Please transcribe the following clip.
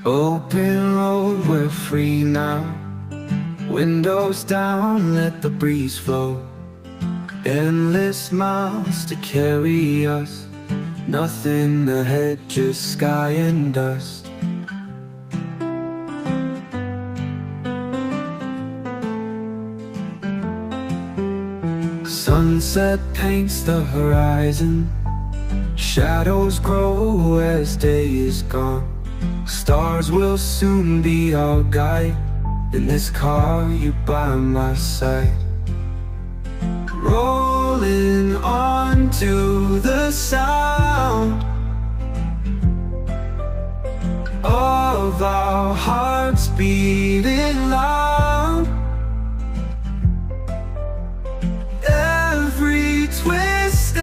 Open road, we're free now. Windows down, let the breeze flow. Endless miles to carry us. Nothing ahead, just sky and dust. Sunset paints the horizon. Shadows grow as day is gone. Stars will soon be our guide. In this car, you by my side. Rolling on to the side.